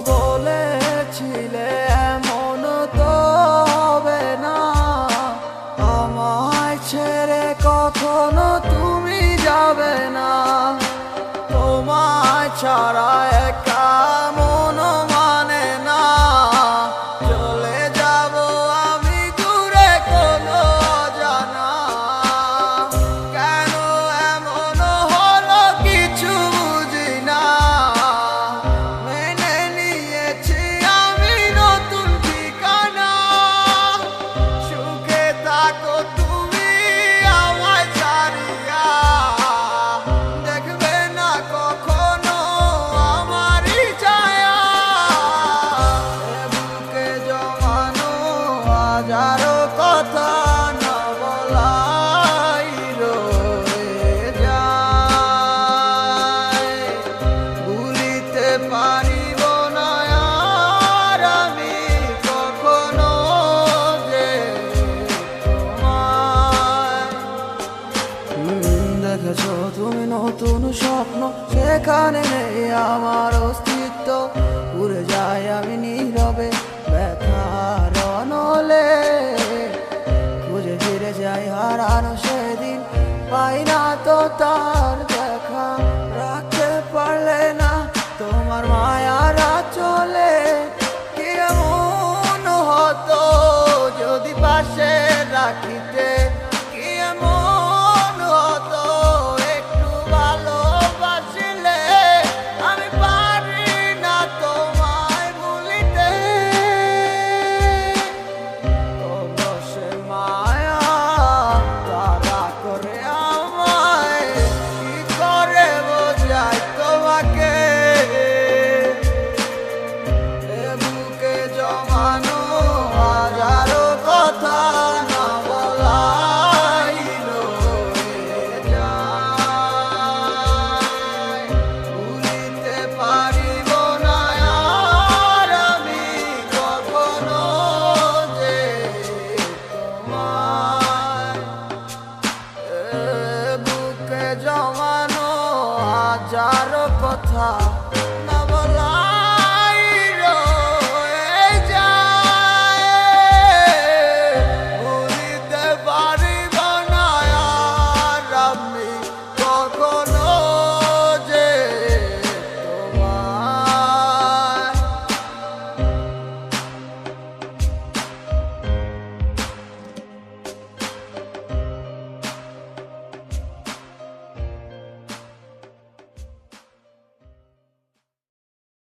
বলেছিলে এমন তো হবে না, আমায় ছেড়ে কখনো তুমি যাবে না। তোমায় ছাড়া একা মন মানে না, চলে যাব আমি দূরে কোনো অজানা। কেন এমন হলো কিছু বুঝি না, মেনে নিয়েছি আমি নতুন ঠিকানা। সুখে থাকো তুমি আমায় ছাড়িয়া, দেখবে না কখনো আমারই ছায়া। বুকে জমানো হাজারো কথা না বলাই রয়ে যায়, ভুলিতে পারিব না আর আমি কখনো যে তোমায়। দেখেছো তুমি নতুন স্বপ্ন, সেখানে নেই আমার অস্তিত্ব। উড়ে যাই আমি নীরবে ব্যথার অনলে, খুঁজে ফিরে যাই হারানো সেদিন, পাই না তো তার দেখা। রাখতে পারলে না তোমার মায়ারা চলে, কি এমন হতো যদি পাশে রাখিতে, কি এমন হতো একটু ভালোবাসিলে। আমি পারি না তোমায় ভুলিতে, সে মায়া তারা করে আমায়, কি করে বোঝাই তোমাকে। বুকে জমানো হাজারো কথা না বলাই রয়ে যায়, ভুলিতে পারিব না আর আমি কখনো যে তোমায়। বুকে জমানো হাজারো কথা